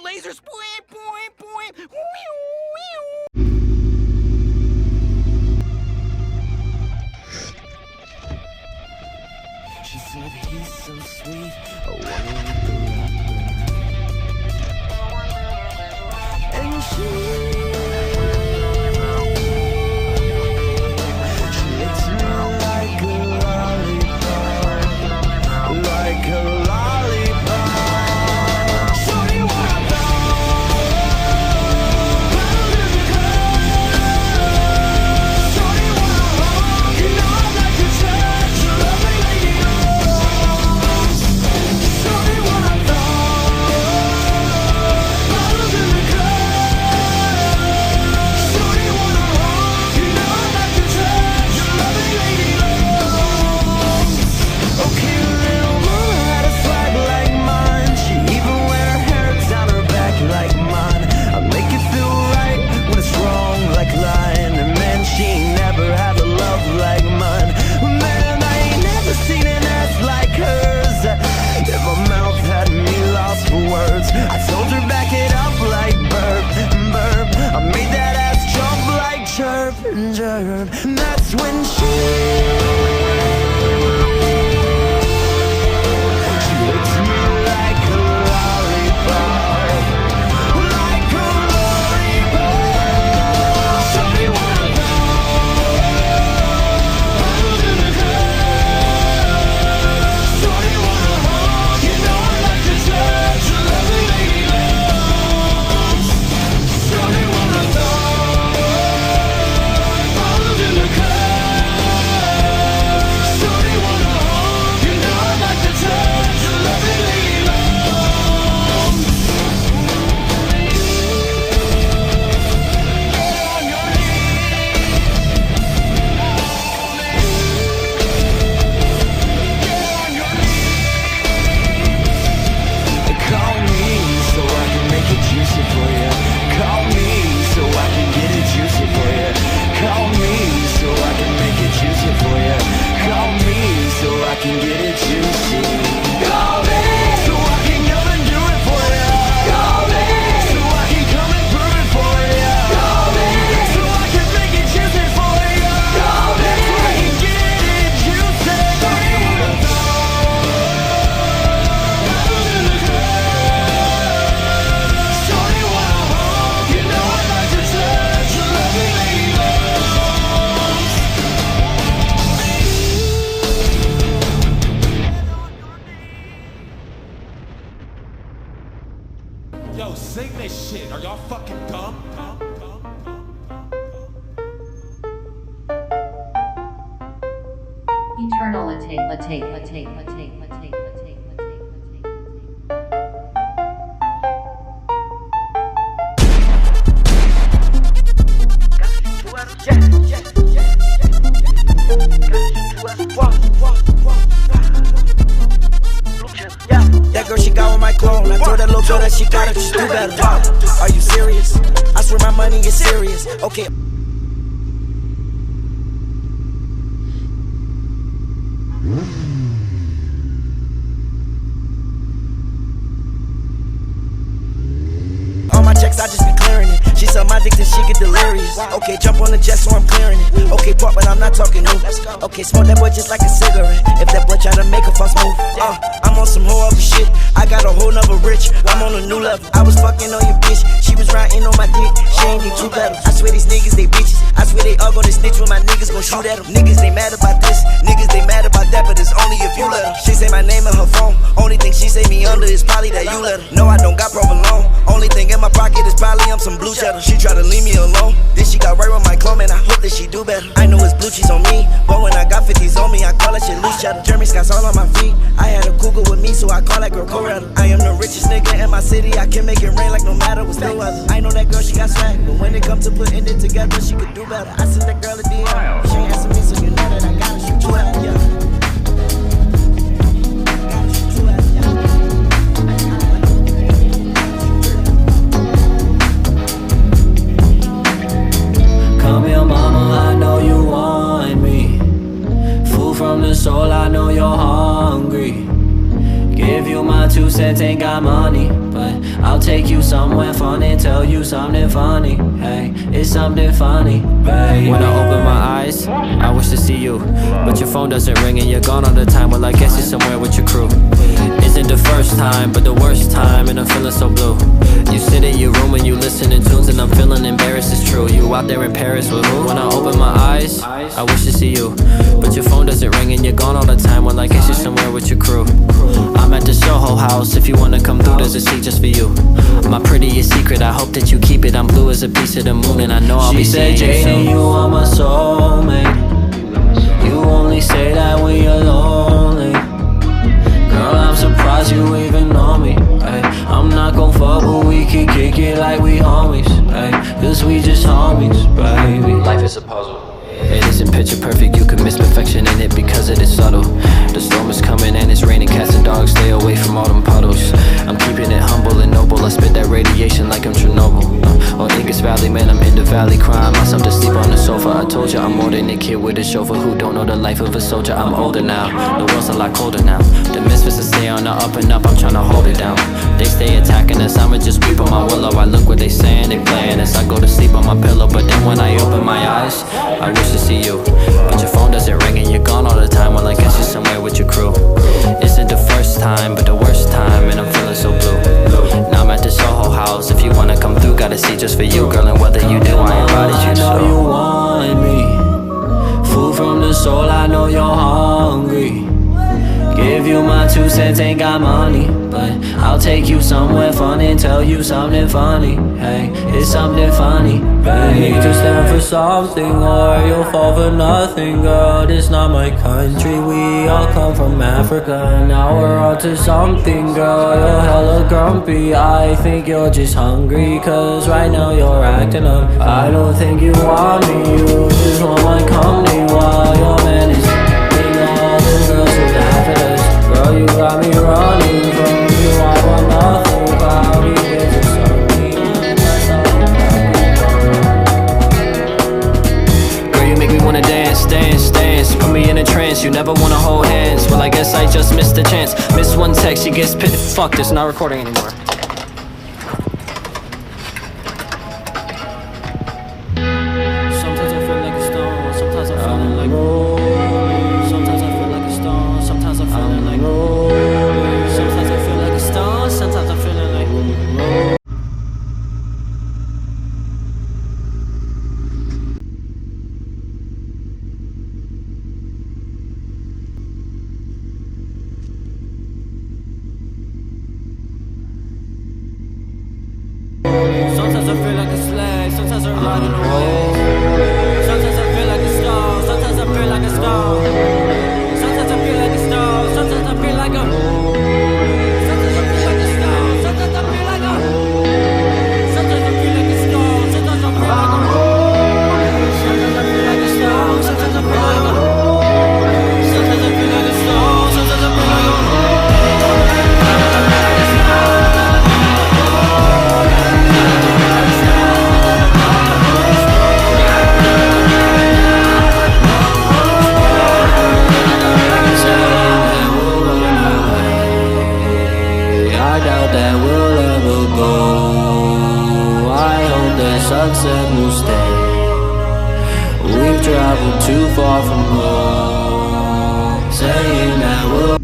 lasers. Boing, boing, boing. She said he's so sweet. And she licks me like a lollipop, like a lollipop. Shorty wanna go. Shorty wanna hug. You know I like to touch your lovely lady. Shorty wanna go. Bottles in the club. Shorty wanna hug. You know I like to touch your lovely lady. Okay, little mama had a swag like mine. She even wear her hair down her back like mine. I make it feel right when it's wrong like lying. And man, she ain't never had a love like mine. Man, I ain't never seen an ass like hers. If my mouth had me lost for words, I told her back it up like burp, burp. I made that ass jump like chirp, chirp. And that's when she licks me like a lollipop, like a lollipop. Shorty wanna go. Bottles in the club. Shorty wanna hug. You know I like to touch your lovely lady lumps. Shorty wanna go. Bottles in the club. Shorty wanna hug. You know I like to touch your lovely lady lumps. Call me so I can make it juicy for you. Call me so I can get it juicy for you. Call me so I can make it juicy for you. Call me so I can get it juicy. Call me so I can come and do it for you. Call me so I can come and prove it for you. Call me so I can make it juicy for you. Call me so I can get it juicy. Shorty wanna hug. You know I like to touch your lovely lady lumps. Yo, sing this shit. Are y'all fucking dumb? Eternal That girl, she got with my clone. I told that little girl that she got it, just do better. Are you serious? I swear my money is serious. Okay. All my checks, I just be clearing it. She suck my dick till she get delirious. Okay, jump on the jet so I'm clearing it. Okay, pop, but I'm not talking new. Okay, smoke that boy just like a cigarette. If that boy try to make a false move, I'm on some whole other shit. I got a whole nother rich. I'm on a new level. I was fucking on your bitch. She was riding on my dick. She ain't need 2 pedals. I swear these niggas, they bitches. I swear they all gonna snitch when my niggas gon' shoot at them. Niggas, they mad about this. Niggas, they mad about that, but it's only if you let them. She say my name in her phone. Only thing she say me under is probably that you let her. No, I don't got provolone. Only thing in my pocket is probably some blue cheddar. She try to leave me alone. Then she got right with my clone, man. I hope that she do better. I know it's blue cheese on me, but when I got 50s on me, I call that shit loose cheddar. Jeremy Scott's all on my feet. I had a cougar with me, so I call that girl Coretta. I am the richest nigga in my city. I can make it rain like no matter what's the weather. I know that girl, she got swag, but when it comes to putting it together, she could do better. I sent that girl a DM. She ain't answer me, so you know that I gotta shoot you out, yeah. Come here, mama, I know you want me. Food from the soul, I know you're hungry. Give you my 2 cents, ain't got money, but I'll take you somewhere fun and tell you something funny. Hey, it's something funny, babe. When I open my eyes, I wish to see you, but your phone doesn't ring and you're gone all the time. Well, I guess you're somewhere with your crew. Isn't the first time, but the worst time, and I'm feeling so blue. You sit in your room and you listen to tunes, and I'm feeling embarrassed, it's true. You out there in Paris with who? When I open my eyes, I wish to see you, but your phone doesn't ring and you're gone all the time. Well, I guess you're somewhere with your crew. I'm at the Soho house, if you wanna come through, there's a seat just for you. My prettiest secret, I hope that you keep it. I'm blue as a piece of the moon, and I know I'll be seeing you soon. You are my soulmate. You only say that when you're lonely. Girl, I'm surprised you even know me. Ay, I'm not gon' fuck, but we can kick it like we homies. Ay, cause we just homies, baby. Life is a puzzle. It isn't picture perfect, you can miss perfection in it because it is subtle. The storm is coming and it's raining, cats and dogs, stay away from all them puddles. I'm keeping it humble and noble, I spit that radiation like I'm Chernobyl. On Ingus Valley, man, I'm in the valley, crying myself to sleep on the sofa. I told you I'm more than a kid with a chauffeur who don't know the life of a soldier. I'm older now, the world's a lot colder now. The misfits that stay on the up and up, I'm trying to hold it down. They stay attacking us, I'ma just weep on my willow. I look what they saying, they playing us. I go to sleep on my pillow, but then when I open my eyes, I wish to see you, but your phone doesn't ring and you're gone all the time. Well, I guess you're somewhere with your crew. Isn't the first time, but the worst time, and I'm feeling so blue. Now I'm at the Soho house, if you wanna come through, got a seat just for you, girl, and whether you do, I invited you. I know you want me, food from the soul, I know you're hungry. Give you my 2 cents, ain't got money, but I'll take you somewhere fun and tell you something funny. Hey, it's something funny, babe. You need to stand for something or you'll fall for nothing, girl. This not my country, we all come from Africa. Now we're on to something, girl. You're hella grumpy, I think you're just hungry, cause right now you're acting up. I don't think you want me, you just want my company while your man is all the girls who laugh at us. Girl, you got me running from you, I want nothing about you, it's just something. Girl, you make me wanna dance, dance, dance. Put me in a trance, you never wanna hold hands. Well, I guess I just missed the chance. Miss one text, she gets pissed. Fuck this, not recording anymore. Sometimes I feel like a stone, sometimes I'm feeling like sometimes I feel like a stone, sometimes I'm feeling like sometimes I feel like a stone, sometimes I'm feeling like sometimes I feel like a slave, sometimes I'm riding away. Sometimes I feel like a stone, sometimes I feel like a stone. Sometimes I feel like a stone, sometimes I feel like a sometimes I feel like a stone, sometimes I feel like a sometimes I feel like a stone, sometimes I feel like a sometimes I feel like a stone, sometimes I feel like a sometimes I feel like a stone, sometimes I feel like a that will ever go. I hope the sunset will stay. We've traveled too far from home, saying that we'll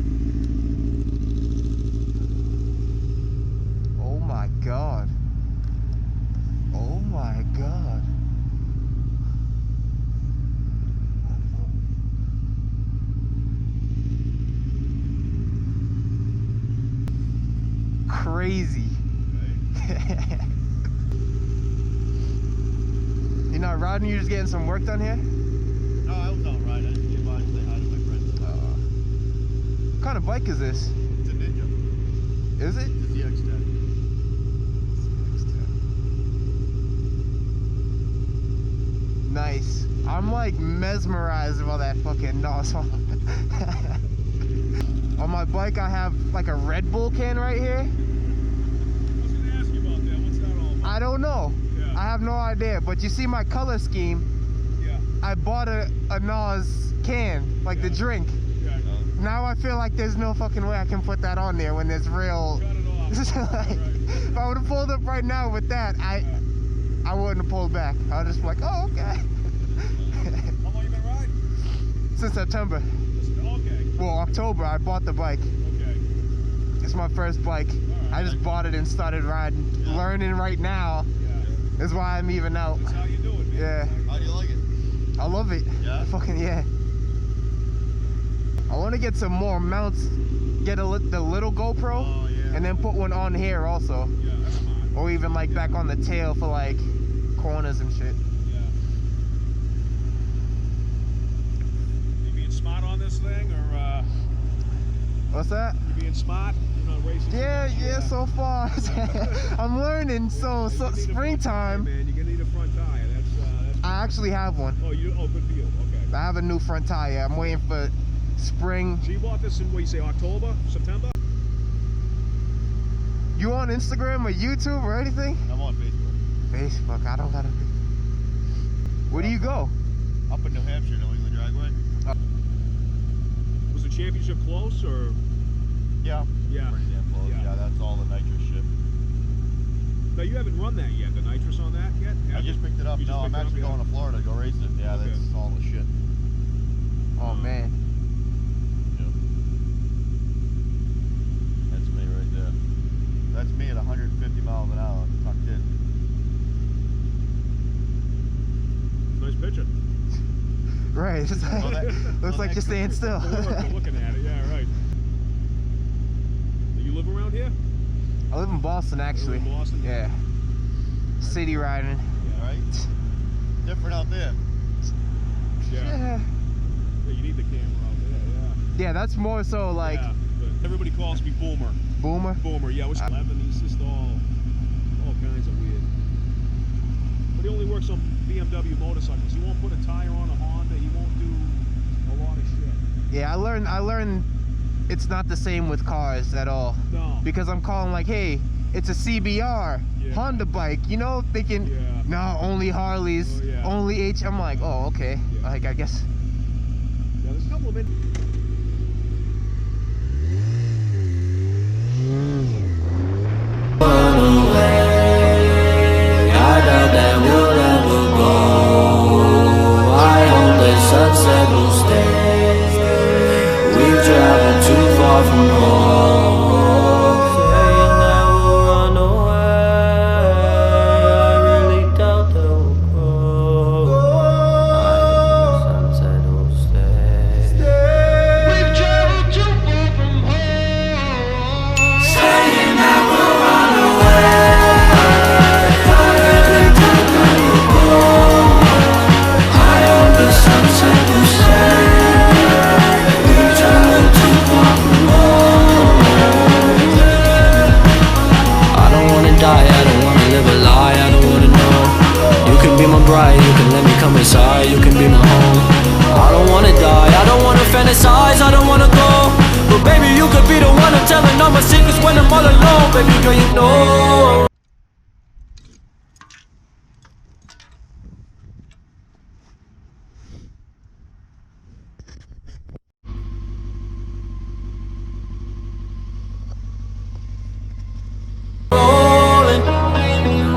Oh my god. Oh my god. Crazy. You're not riding, you're just getting some work done here? No, I was all right. I just came by to say hi to my friends. What kind of bike is this? It's a Ninja. Is it? It's a ZX10. Nice. I'm like mesmerized by that fucking nozzle. On my bike I have like a Red Bull can right here. I was going to ask you about that. What's that all about? I don't know. Yeah. I have no idea. But you see my color scheme. Yeah. I bought a Nas can, like the drink. Yeah. Now I feel like there's no fucking way I can put that on there when there's real. Cut it off. Like, if I would have pulled up right now with that, I wouldn't have pulled back. I was just like, oh, okay. How long you been riding? Since September. Okay. Well, October, I bought the bike. Okay. It's my first bike. I just bought it and started riding. Learning right now is why I'm even out. That's how you do it, man. Yeah. How do you like it? I love it. Yeah? Fucking yeah. I want to get some more mounts. Get the little GoPro Oh, yeah. and then put one on here also. Yeah, that's fine. Or even like back on the tail for like corners and shit. Yeah. You being smart on this thing, or What's that? you being smart? You're not racing. Yeah, so far. I'm learning, so You need a front springtime. tire, man, you're gonna need a front tire. That's I actually have one. oh, you. Oh, good for you. Okay. I have a new front tire. I'm waiting for spring. So you bought this in what you say, October, September? You on Instagram or YouTube or anything? I'm on Facebook. Facebook, I don't got a Where do you go? Up in New Hampshire, New England Dragway. Was the championship close, or? Yeah. Yeah. Pretty damn close. Yeah. Yeah, that's all the nitrous shit. No, you haven't run that yet. The nitrous on that yet? I Have you? just picked it up. You just No, I'm picked it up, actually yeah. going to Florida to go race it. Yeah, Okay. that's all the shit. Oh man. Yep. That's me right there. That's me at 150 miles an hour, tucked in. Nice picture. Right. It's like, Oh, that- looks oh, like that- you're staying still. I'm looking at it. Yeah, right. You live around here? I live in Boston actually. You live in Boston? Yeah. City riding. Right? Different out there. Yeah. Yeah. Yeah, you need the camera out there. Yeah, that's more so like Yeah. But everybody calls me Boomer. Boomer. Boomer. Yeah, which 11. He's just all kinds of weird. But he only works on BMW motorcycles. He won't put a tire on a Honda. He won't do a lot of shit. Yeah, I learned it's not the same with cars at all. No. Because I'm calling like, hey, it's a CBR Yeah. Honda bike, you know, thinking, Yeah. no, only Harleys, Oh, yeah. only H. I'm like, oh, okay. Yeah. Like, I guess. Yeah, there's a couple of I doubt that we'll ever go. I hope the sunset will stay. We've traveled too far from home. Saying that we'll run away. I really doubt that we'll go. I hope the sunset will stay. We've traveled too far from home. Saying that we'll run away. I don't wanna live a lie, I don't wanna know. You can be my bride, you can let me come inside, you can be my home. I don't wanna die, I don't wanna fantasize, I don't wanna go. But baby, you could be the one I'm telling all my secrets when I'm all alone. Baby girl, you know.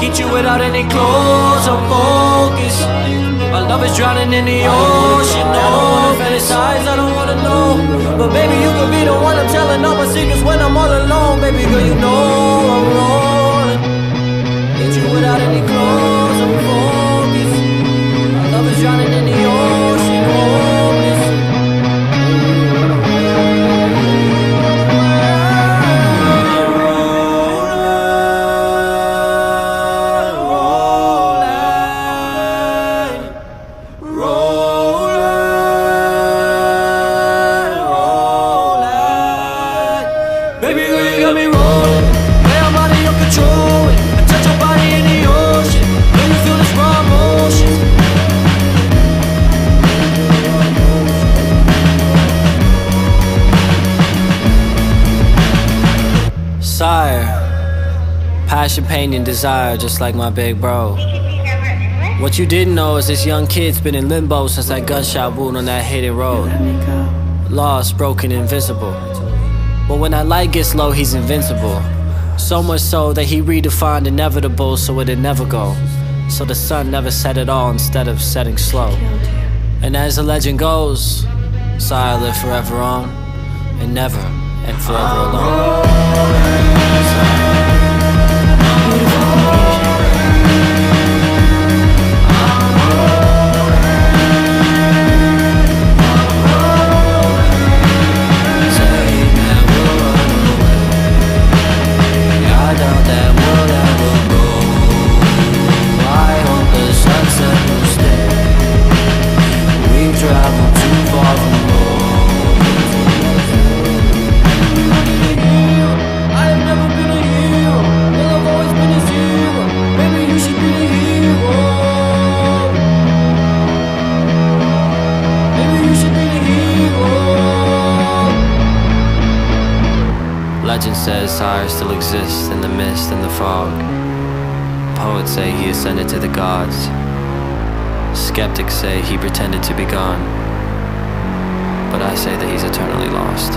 Get you without any clothes or focus. My love is drowning in the ocean. I don't wanna fantasize, I don't wanna know. But baby, you could be the one I'm telling all my secrets when I'm all alone. Baby girl, you know I'm rolling. Get you without any clothes or focus. My love is drowning in the ocean. Hopeless. Baby girl, you got me rolling. Way I'm out of your control. I touch your body in the ocean. When you feel this raw motion. Sire, passion, pain, and desire, just like my big bro. What you didn't know is this young kid's been in limbo since that gunshot wound on that hidden road. Lost, broken, invisible. But when that light gets low, he's invincible. So much so that he redefined inevitable so it'd never go. So the sun never set at all instead of setting slow. And as the legend goes, Sire lived forever on, and never, and forever alone. Legend says Sire still exists in the mist and the fog. Poets say he ascended to the gods. Skeptics say he pretended to be gone. But I say that he's eternally lost.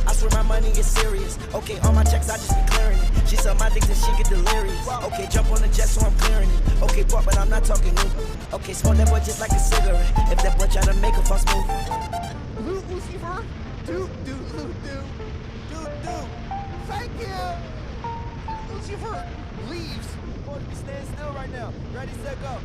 I swear my money is serious. Okay, all my checks, I just be clearing it. She saw my dick, then she get delirious. Okay, jump on the jet, so I'm clearing it. Okay, pop, but I'm not talking new. Okay, smoke that boy just like a cigarette. If that boy try to make a fuss move. Lucifer, do. Thank you. Lucifer leaves. Stand still right now. Ready, set, go.